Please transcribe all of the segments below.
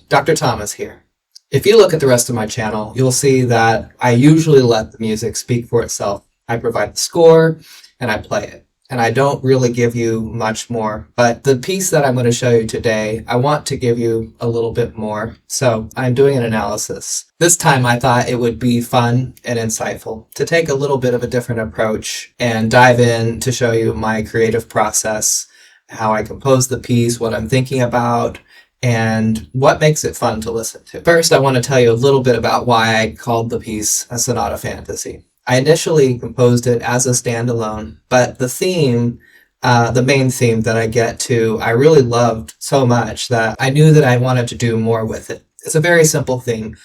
Dr. Thomas here. If you look at the rest of my channel, you'll see that I usually let the music speak for itself. I provide the score and I play it. And I don't really give you much more. But the piece that I'm going to show you today, I want to give you a little bit more. So I'm doing an analysis. This time I thought it would be fun and insightful to take a little bit of a different approach and dive in to show you my creative process, how I compose the piece, what I'm thinking about, and what makes it fun to listen to. First, I want to tell you a little bit about why I called the piece a Sonata-Fantasy. I initially composed it as a standalone, but the theme, the main theme that I get to, I really loved so much that I knew that I wanted to do more with it. It's a very simple theme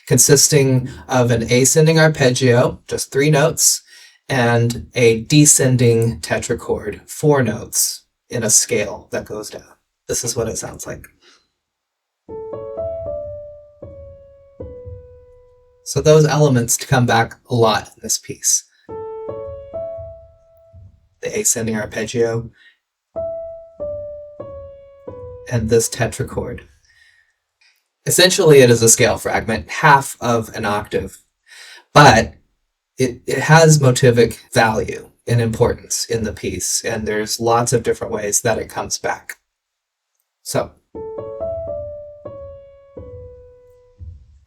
consisting of an ascending arpeggio, just 3 notes, and a descending tetrachord, 4 notes in a scale that goes down. This is what it sounds like. So those elements come back a lot in this piece. The ascending arpeggio and this tetrachord. Essentially, it is a scale fragment, half of an octave, but it has motivic value and importance in the piece, and there's lots of different ways that it comes back. So,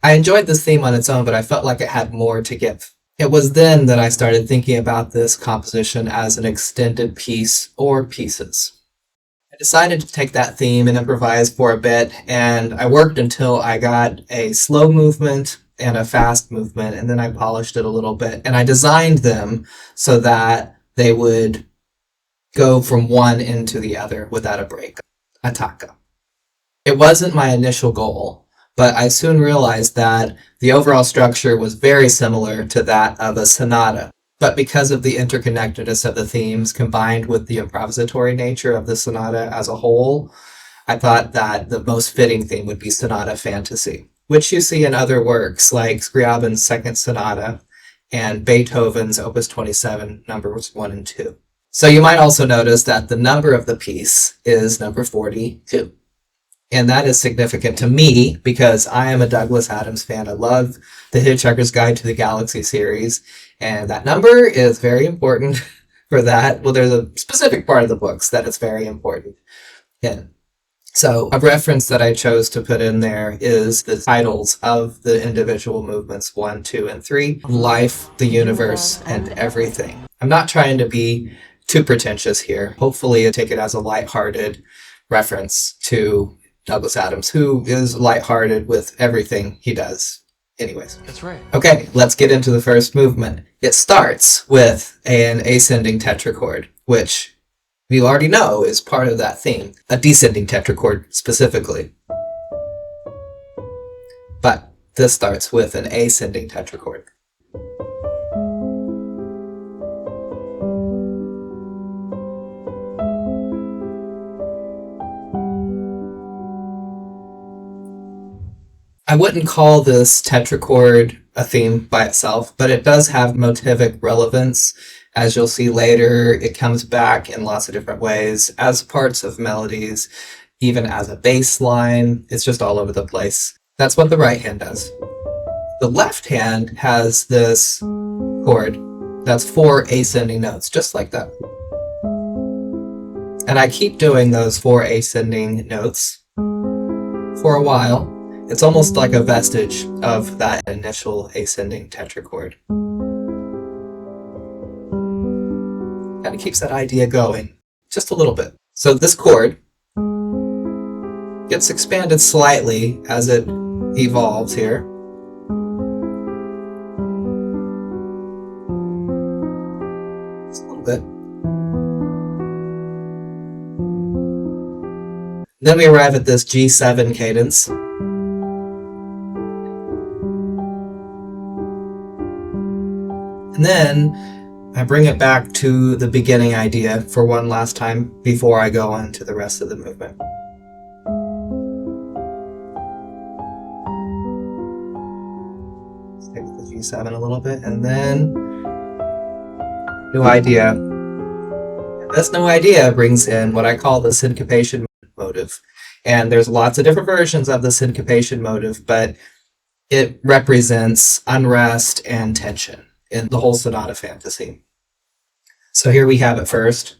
I enjoyed this theme on its own, but I felt like it had more to give. It was then that I started thinking about this composition as an extended piece or pieces. I decided to take that theme and improvise for a bit, and I worked until I got a slow movement and a fast movement, and then I polished it a little bit, and I designed them so that they would go from one into the other without a break. Attacca. It wasn't my initial goal, but I soon realized that the overall structure was very similar to that of a sonata. But because of the interconnectedness of the themes combined with the improvisatory nature of the sonata as a whole, I thought that the most fitting theme would be Sonata-Fantasy, which you see in other works like Scriabin's Second Sonata and Beethoven's Opus 27, numbers 1 and 2. So you might also notice that the number of the piece is number 42. And that is significant to me because I am a Douglas Adams fan. I love the Hitchhiker's Guide to the Galaxy series. And that number is very important for that. Well, there's a specific part of the books that is very important in. So a reference that I chose to put in there is the titles of the individual movements 1, 2, and 3. Life, the universe, and everything. I'm not trying to be too pretentious here. Hopefully you take it as a lighthearted reference to Douglas Adams, who is lighthearted with everything he does. Anyways. That's right. Okay, let's get into the first movement. It starts with an ascending tetrachord, which you already know is part of that theme. A descending tetrachord specifically. But this starts with an ascending tetrachord. I wouldn't call this tetrachord a theme by itself, but it does have motivic relevance. As you'll see later, it comes back in lots of different ways as parts of melodies, even as a bass line. It's just all over the place. That's what the right hand does. The left hand has this chord that's 4 ascending notes, just like that. And I keep doing those 4 ascending notes for a while. It's almost like a vestige of that initial ascending tetrachord. Kind of keeps that idea going just a little bit. So this chord gets expanded slightly as it evolves here. Just a little bit. Then we arrive at this G7 cadence. And then I bring it back to the beginning idea for one last time before I go on to the rest of the movement. Stick with the G7 a little bit, and then new idea. And this new idea brings in what I call the syncopation motive. And there's lots of different versions of the syncopation motive, but it represents unrest and tension in the whole sonata fantasy. So here we have it first.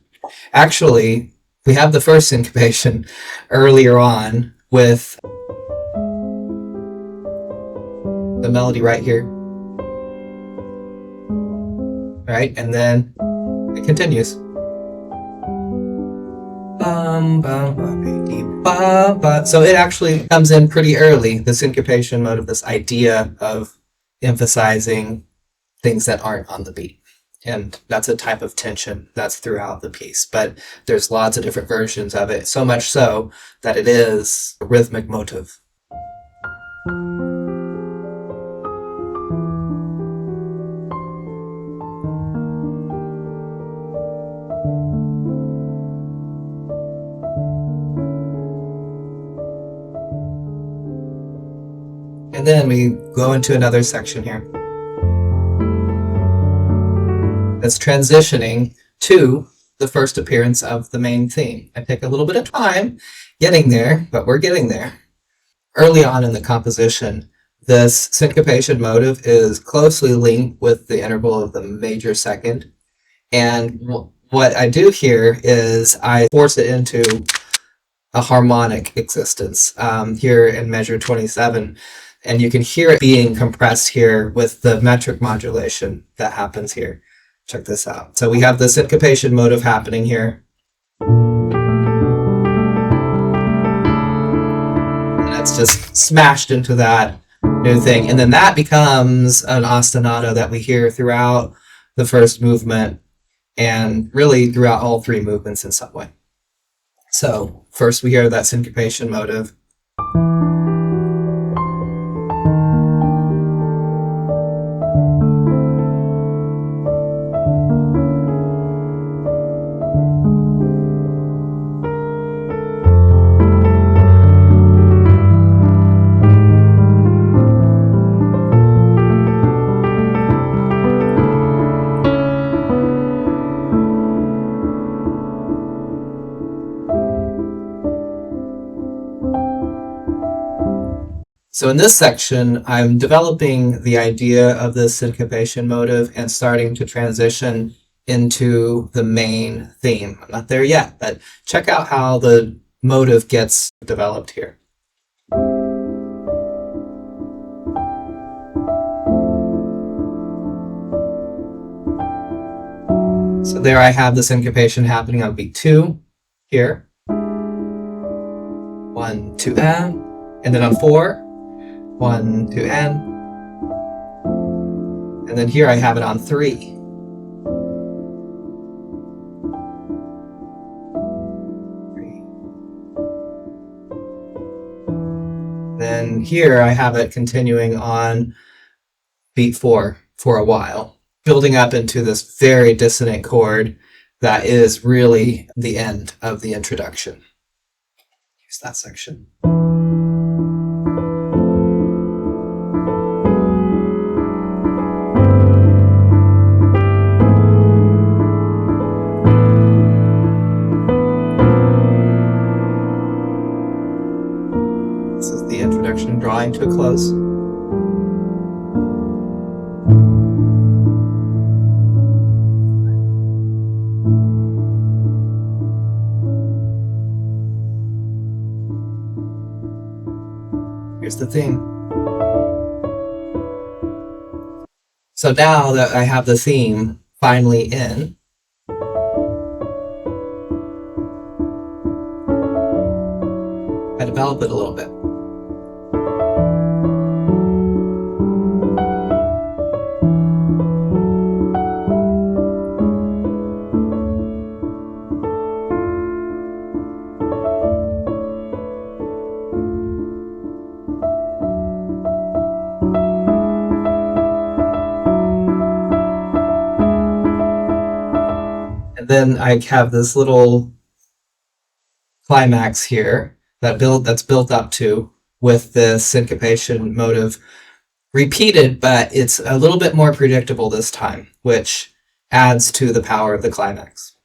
Actually, we have the first syncopation earlier on with the melody right here. Right? And then it continues. So it actually comes in pretty early, the syncopation motive, this idea of emphasizing things that aren't on the beat. And that's a type of tension that's throughout the piece. But there's lots of different versions of it, so much so that it is a rhythmic motive. And then we go into another section here that's transitioning to the first appearance of the main theme. I take a little bit of time getting there, but we're getting there. Early on in the composition, this syncopation motive is closely linked with the interval of the major second. And what I do here is I force it into a harmonic existence here in measure 27. And you can hear it being compressed here with the metric modulation that happens here. Check this out. So we have the syncopation motive happening here. And it's just smashed into that new thing. And then that becomes an ostinato that we hear throughout the first movement and really throughout all three movements in some way. So first we hear that syncopation motive. So in this section, I'm developing the idea of the syncopation motive and starting to transition into the main theme. I'm not there yet, but check out how the motive gets developed here. So there I have the syncopation happening on beat 2 here. 1, 2, and then on 4. 1, 2, and then here I have it on 3. Then here I have it continuing on beat 4 for a while, building up into this very dissonant chord that is really the end of the introduction. Here's that section. This is the introduction drawing to a close. Here's the theme. So now that I have the theme finally in, I develop it a little bit. And then I have this little climax here that's built up to with the syncopation motive repeated, but it's a little bit more predictable this time, which adds to the power of the climax.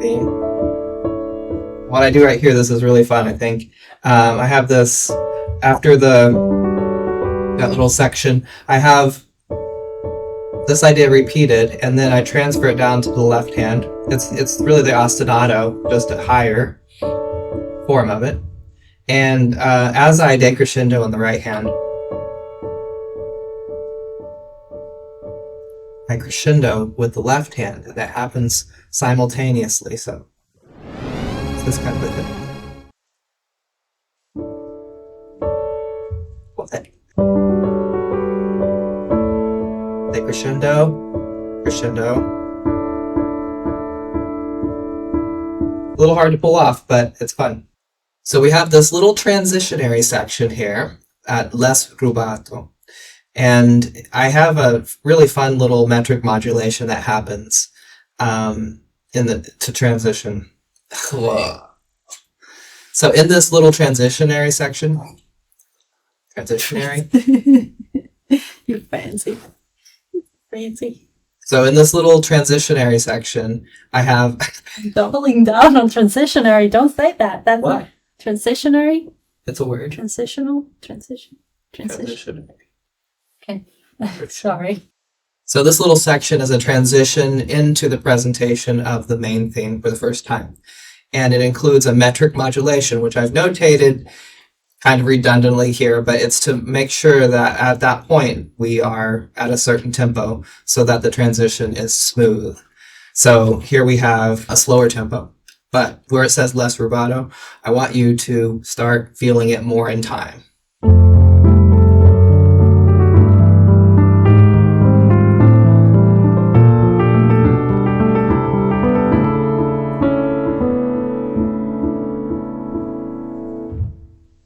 theme. What I do right here, this is really fun, I think. I have this, after that little section, I have this idea repeated, and then I transfer it down to the left hand. It's really the ostinato, just a higher form of it. And as I decrescendo in the right hand, I crescendo with the left hand, and that happens simultaneously. So it's this kind of a thing. What? Decrescendo, crescendo. A little hard to pull off, but it's fun. So we have this little transitionary section here at less rubato. And I have a really fun little metric modulation that happens to transition. So in this little transitionary section, You're fancy. Fancy. So in this little transitionary section, I have doubling down on transitionary. Don't say that. That's what? Transitionary? It's a word. Transitional? Transition. Okay. Sorry. So this little section is a transition into the presentation of the main theme for the first time. And it includes a metric modulation, which I've notated kind of redundantly here, but it's to make sure that at that point we are at a certain tempo so that the transition is smooth. So here we have a slower tempo, but where it says less rubato, I want you to start feeling it more in time.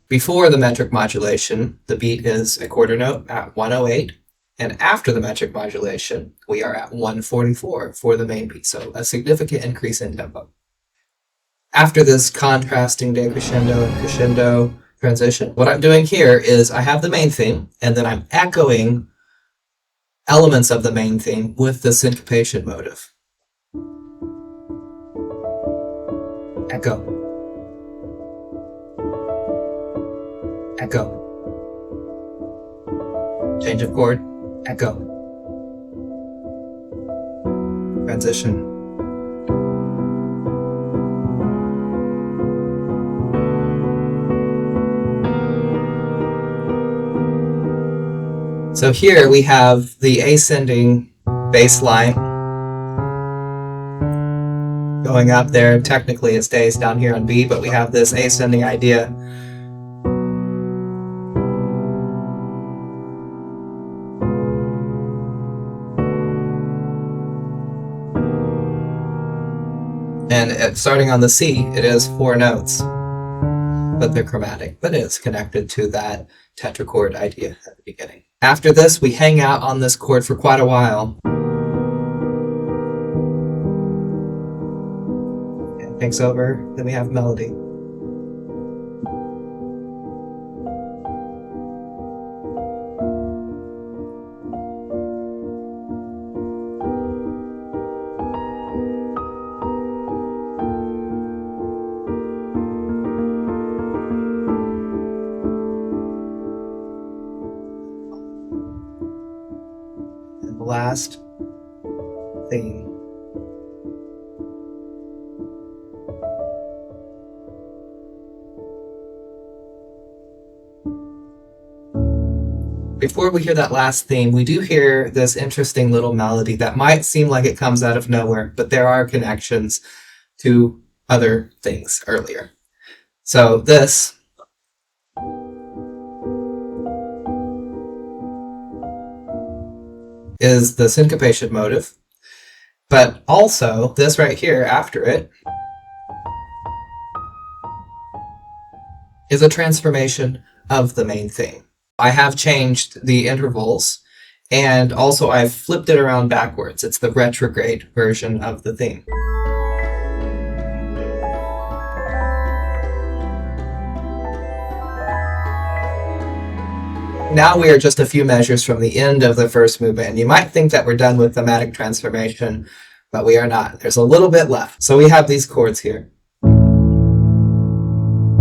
Before the metric modulation, the beat is a quarter note at 108, and after the metric modulation, we are at 144 for the main beat, so a significant increase in tempo. After this contrasting decrescendo and crescendo transition, what I'm doing here is I have the main theme, and then I'm echoing elements of the main theme with the syncopation motive. Echo. Echo. Change of chord. Echo. Transition. So here we have the ascending bass line going up there. Technically it stays down here on B, but we have this ascending idea. And starting on the C, it is 4 notes, but they're chromatic, but it's connected to that tetrachord idea at the beginning. After this, we hang out on this chord for quite a while. And it takes over, then we have melody. Last theme. Before we hear that last theme, we do hear this interesting little melody that might seem like it comes out of nowhere, but there are connections to other things earlier. So this is the syncopation motive, but also this right here after it is a transformation of the main theme. I have changed the intervals, and also I've flipped it around backwards. It's the retrograde version of the theme. Now we are just a few measures from the end of the first movement, and you might think that we're done with thematic transformation, but we are not. There's a little bit left. So we have these chords here.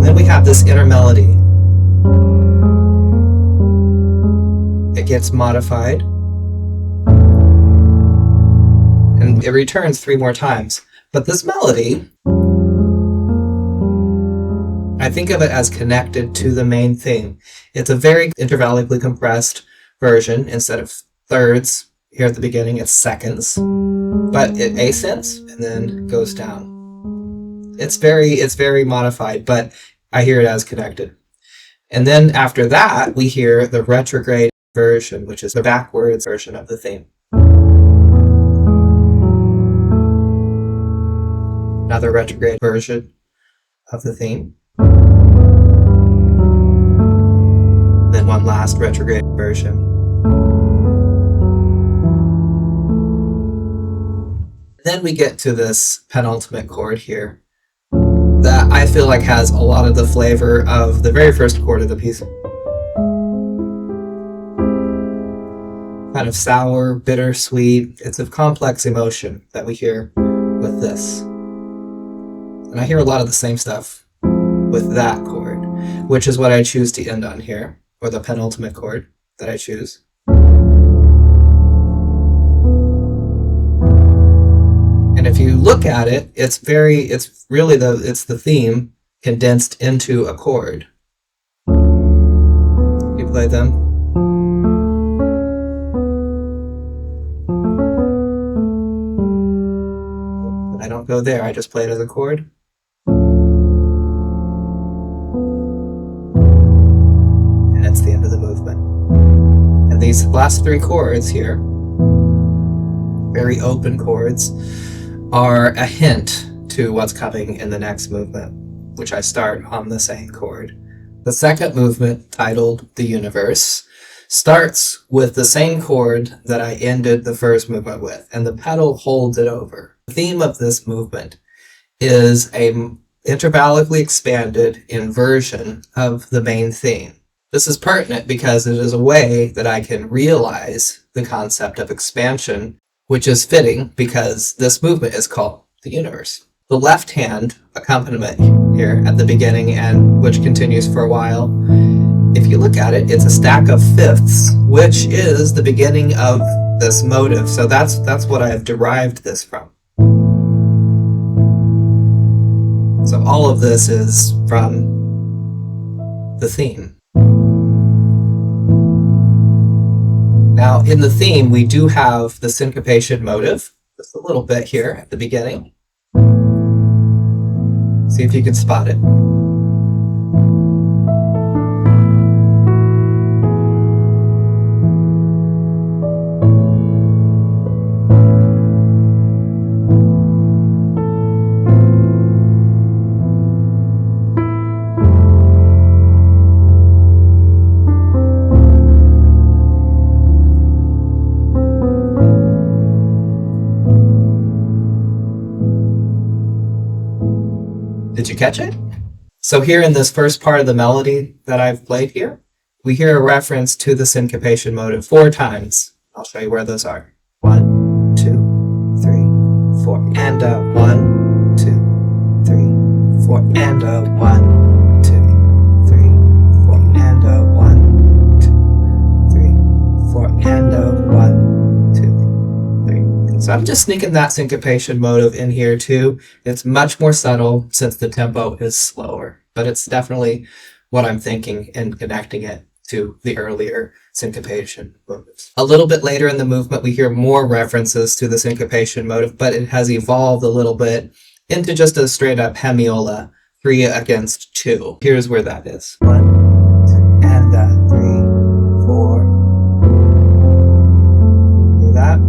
Then we have this inner melody. It gets modified. And it returns 3 more times. But this melody, I think of it as connected to the main theme. It's a very intervallically compressed version. Instead of thirds here at the beginning, it's seconds. But it ascends and then goes down. It's very modified, but I hear it as connected. And then after that, we hear the retrograde version, which is the backwards version of the theme. Another retrograde version of the theme. Then one last retrograde version. Then we get to this penultimate chord here that I feel like has a lot of the flavor of the very first chord of the piece. Kind of sour, bittersweet. It's a complex emotion that we hear with this. And I hear a lot of the same stuff with that chord, which is what I choose to end on here, or the penultimate chord that I choose. And if you look at it, it's really the theme condensed into a chord. You play them. I don't go there, I just play it as a chord. And it's the end of the movement. And these last 3 chords here, very open chords, are a hint to what's coming in the next movement, which I start on the same chord. The second movement, titled The Universe, starts with the same chord that I ended the first movement with, and the pedal holds it over. The theme of this movement is a intervallically expanded inversion of the main theme. This is pertinent because it is a way that I can realize the concept of expansion, which is fitting because this movement is called the universe. The left hand accompaniment here at the beginning, and which continues for a while, if you look at it, it's a stack of fifths, which is the beginning of this motive. So that's what I have derived this from. So all of this is from the theme. Now, in the theme, we do have the syncopation motive, just a little bit here at the beginning. See if you can spot it. Did you catch it? So here in this first part of the melody that I've played here, we hear a reference to the syncopation motive 4 times. I'll show you where those are. 1, 2, 3, 4, and a 1, 2, 3, 4, and a 1, 2, 3, 4, and a 1, 2, 3, 4, and a 1, 2, 3. So I'm just sneaking that syncopation motive in here too. It's much more subtle since the tempo is slower, but it's definitely what I'm thinking and connecting it to the earlier syncopation motives. A little bit later in the movement, we hear more references to the syncopation motive, but it has evolved a little bit into just a straight up hemiola, 3 against 2. Here's where that is. 1, 2, and 3, 4. Hear that?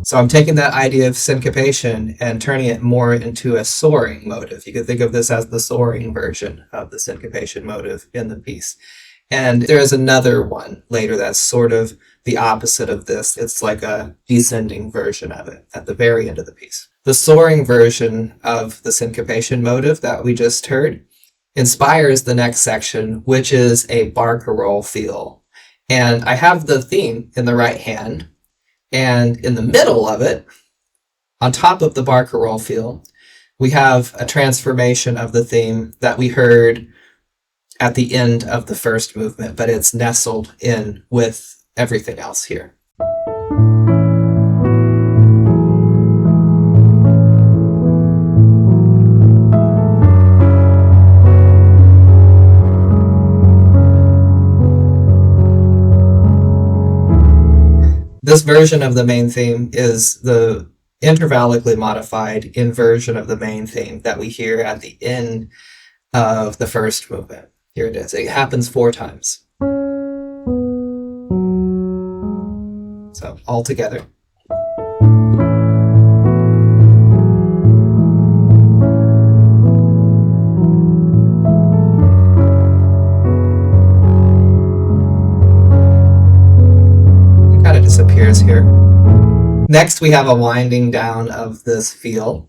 So I'm taking that idea of syncopation and turning it more into a soaring motive. You could think of this as the soaring version of the syncopation motive in the piece. And there's another one later that's sort of the opposite of this. It's like a descending version of it at the very end of the piece. The soaring version of the syncopation motive that we just heard inspires the next section, which is a barcarolle feel. And I have the theme in the right hand, and in the middle of it, on top of the barcarolle feel, we have a transformation of the theme that we heard at the end of the first movement, but it's nestled in with everything else here. This version of the main theme is the intervallically modified inversion of the main theme that we hear at the end of the first movement. Here it is. It happens 4 times. So all together. Disappears here. Next, we have a winding down of this feel.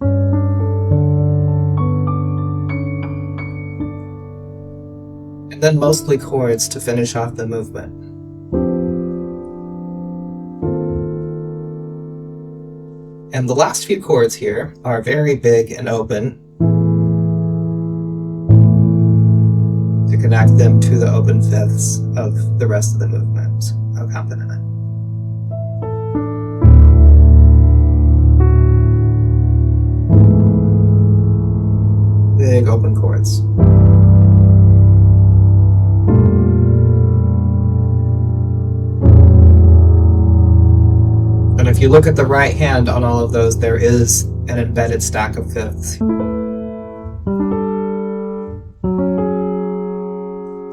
And then mostly chords to finish off the movement. And the last few chords here are very big and open to connect them to the open fifths of the rest of the movement accompaniment. Big open chords. And if you look at the right hand on all of those, there is an embedded stack of fifths.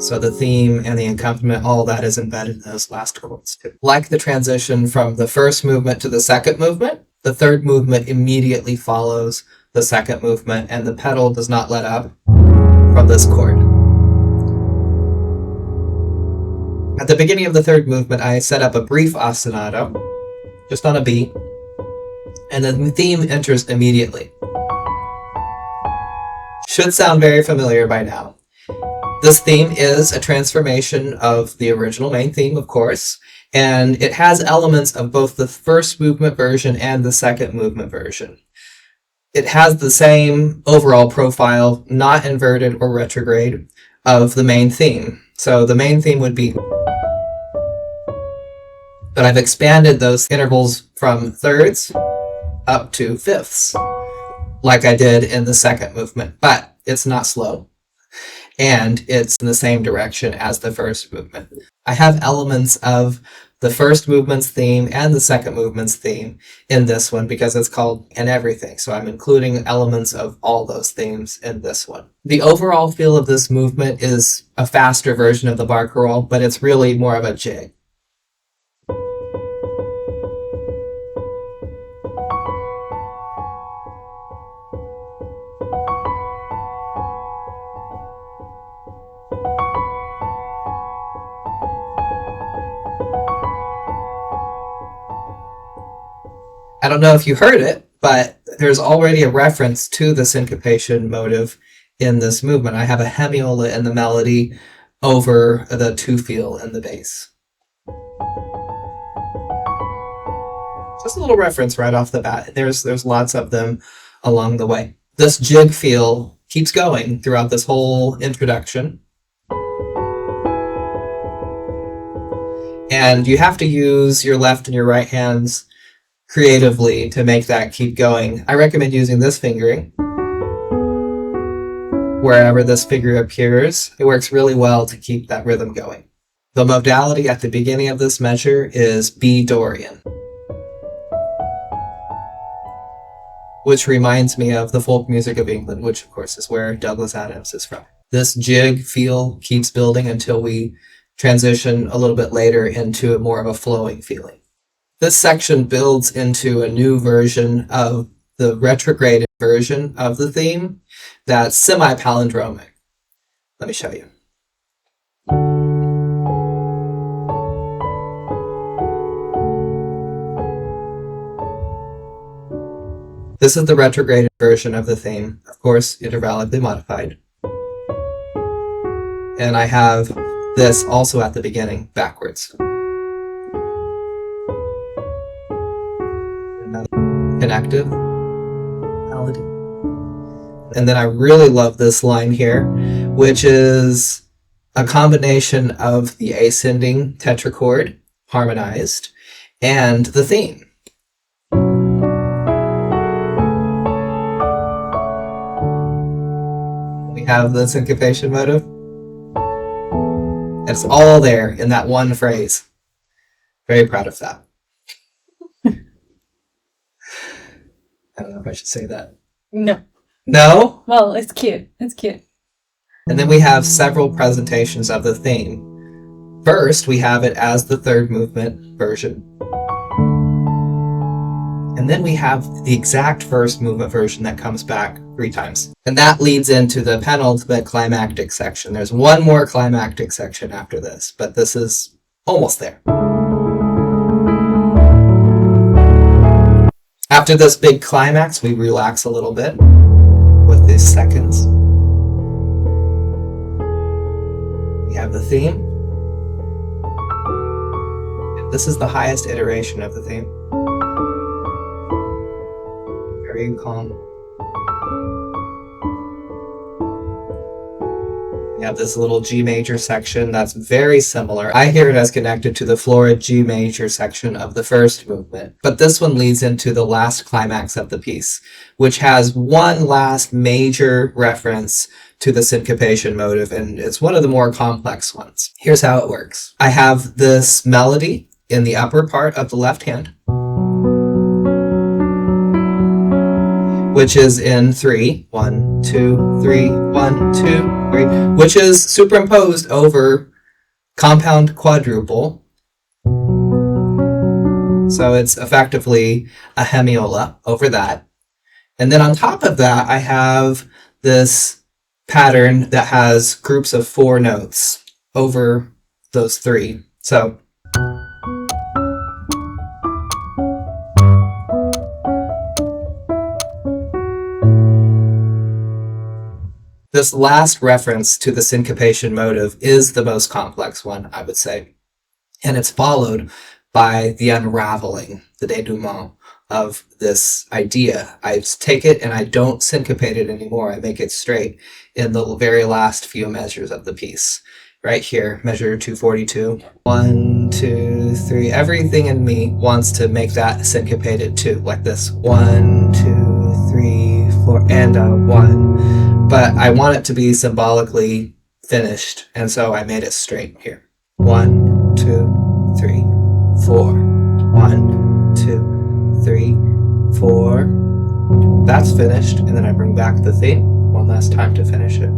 So the theme and the accompaniment, all that is embedded in those last chords too. Like the transition from the first movement to the second movement, the third movement immediately follows the second movement, and the pedal does not let up from this chord. At the beginning of the third movement, I set up a brief ostinato, just on a beat, and then the theme enters immediately. Should sound very familiar by now. This theme is a transformation of the original main theme, of course, and it has elements of both the first movement version and the second movement version. It has the same overall profile, not inverted or retrograde, of the main theme. So the main theme would be, but I've expanded those intervals from thirds up to fifths, like I did in the second movement, but it's not slow. And it's in the same direction as the first movement. I have elements of the first movement's theme and the second movement's theme in this one because it's called And Everything. So I'm including elements of all those themes in this one. The overall feel of this movement is a faster version of the barcarolle, but it's really more of a jig. I don't know if you heard it, but there's already a reference to the syncopation motive in this movement. I have a hemiola in the melody over the 2-feel in the bass. Just a little reference right off the bat. There's lots of them along the way. This jig feel keeps going throughout this whole introduction. And you have to use your left and your right hands creatively to make that keep going. I recommend using this fingering. Wherever this figure appears, it works really well to keep that rhythm going. The modality at the beginning of this measure is B Dorian, which reminds me of the folk music of England, which of course is where Douglas Adams is from. This jig feel keeps building until we transition a little bit later into more of a flowing feeling. This section builds into a new version of the retrograded version of the theme that's semi-palindromic. Let me show you. This is the retrograded version of the theme, of course, intervallically modified. And I have this also at the beginning, backwards. Another connective melody. And then I really love this line here, which is a combination of the ascending tetrachord, harmonized, and the theme. We have the syncopation motive. It's all there in that one phrase. Very proud of that. I don't know if I should say that. No. No? Well, it's cute. It's cute. And then we have several presentations of the theme. First, we have it as the third movement version. And then we have the exact first movement version that comes back 3 times. And that leads into the penultimate climactic section. There's one more climactic section after this, but this is almost there. After this big climax, we relax a little bit with these seconds. We have the theme. This is the highest iteration of the theme. Very calm. We have this little G major section that's very similar. I hear it as connected to the florid G major section of the first movement. But this one leads into the last climax of the piece, which has one last major reference to the syncopation motive, and it's one of the more complex ones. Here's how it works. I have this melody in the upper part of the left hand, which is in 3, 1, 2, 3, 1, 2, 3, which is superimposed over compound quadruple. So it's effectively a hemiola over that. And then on top of that, I have this pattern that has groups of 4 notes over those 3. So this last reference to the syncopation motive is the most complex one, I would say. And it's followed by the unraveling, the denouement of this idea. I take it and I don't syncopate it anymore. I make it straight in the very last few measures of the piece. Right here, measure 242. 1, 2, 3. Everything in me wants to make that syncopated too, like this. 1, 2, 3, 4, and a 1. But I want it to be symbolically finished, and so I made it straight here. 1, 2, 3, 4. 1, 2, 3, 4. That's finished, and then I bring back the theme one last time to finish it.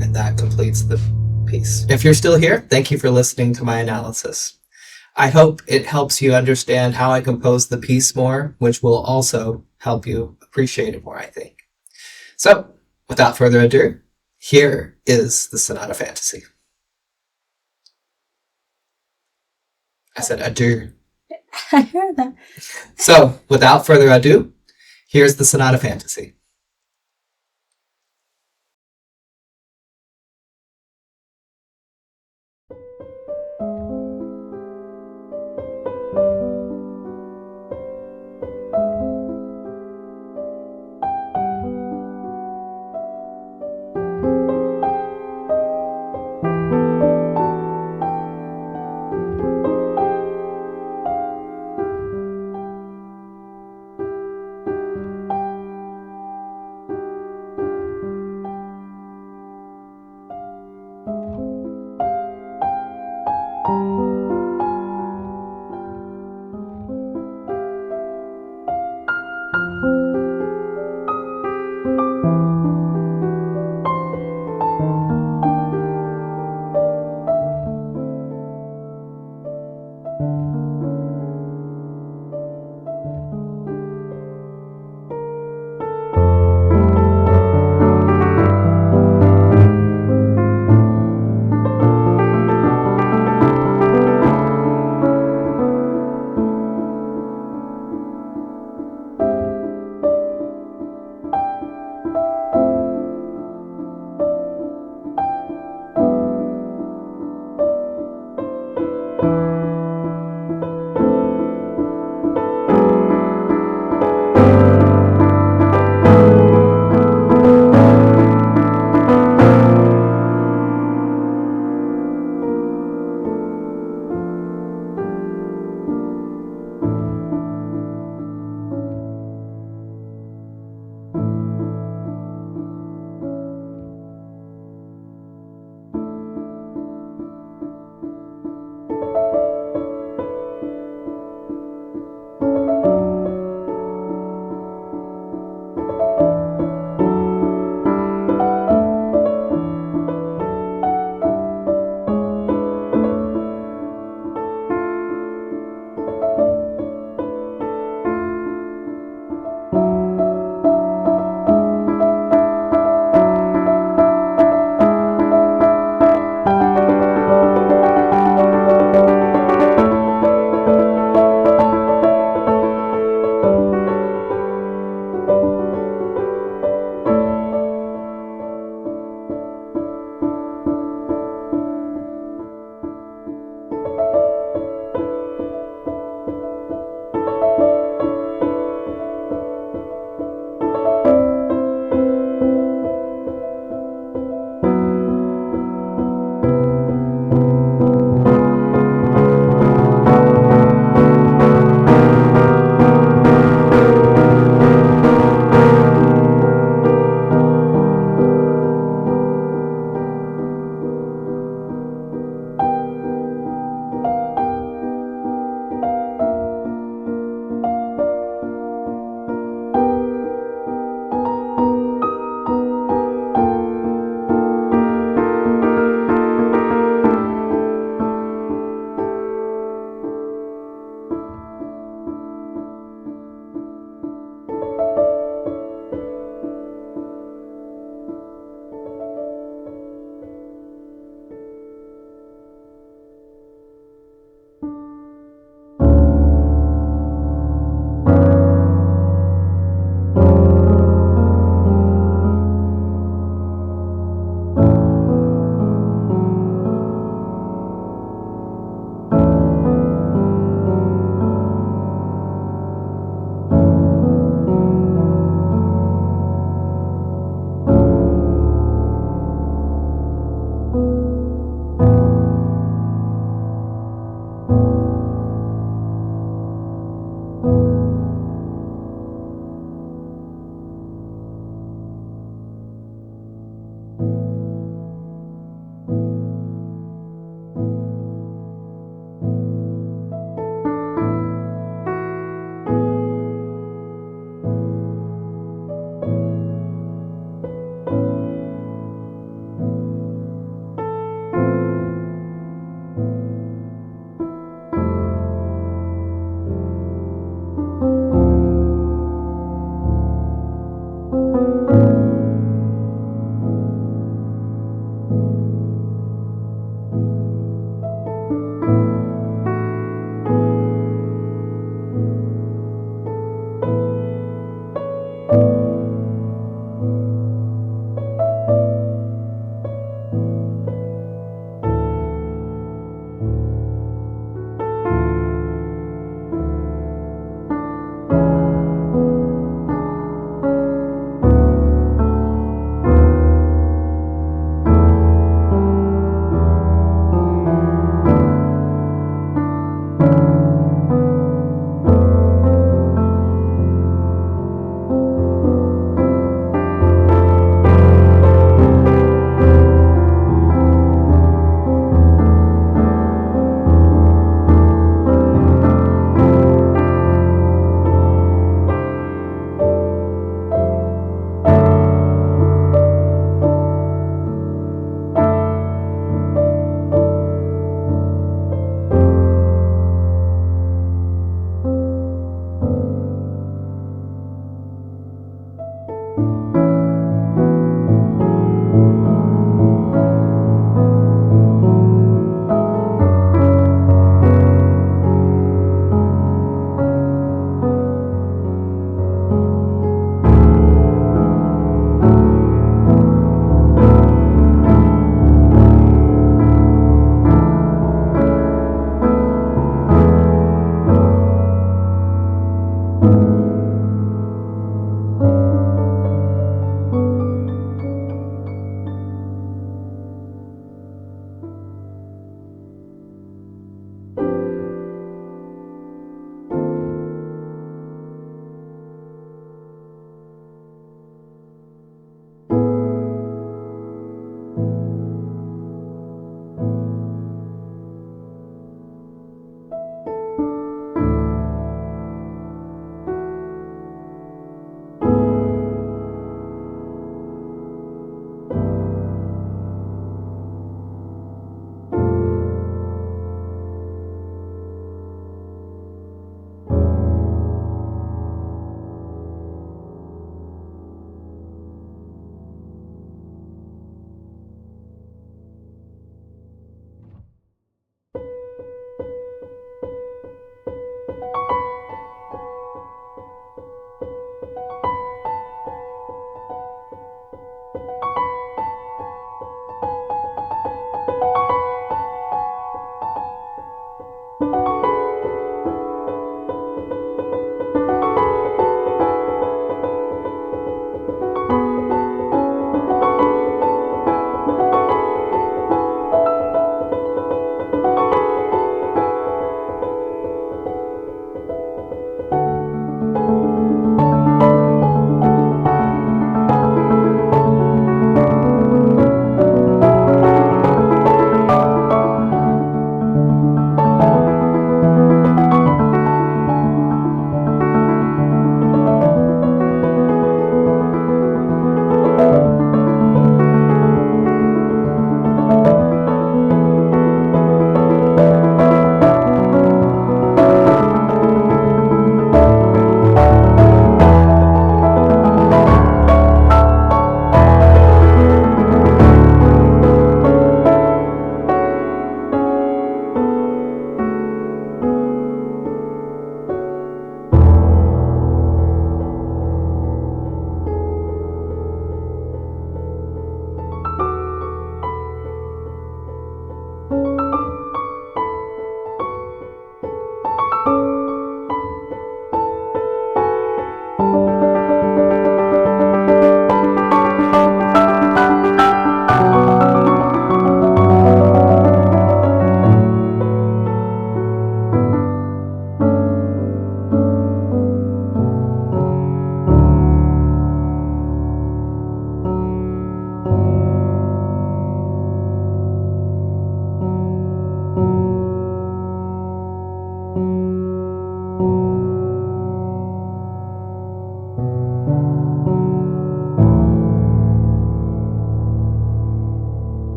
And that completes the piece. If you're still here, thank you for listening to my analysis. I hope it helps you understand how I compose the piece more, which will also help you appreciate it more, I think. So, without further ado, here is the Sonata-Fantasy. I said adieu. I heard that. So, without further ado, here's the Sonata-Fantasy.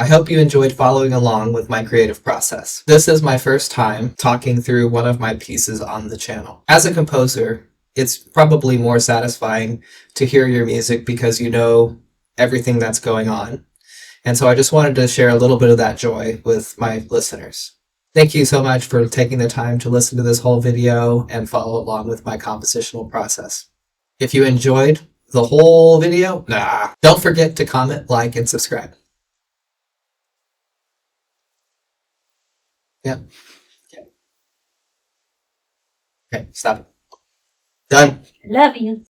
I hope you enjoyed following along with my creative process. This is my first time talking through one of my pieces on the channel. As a composer, it's probably more satisfying to hear your music because you know everything that's going on. And so I just wanted to share a little bit of that joy with my listeners. Thank you so much for taking the time to listen to this whole video and follow along with my compositional process. If you enjoyed the whole video, don't forget to comment, like, and subscribe. Yeah. Okay, stop it. Done. Love you.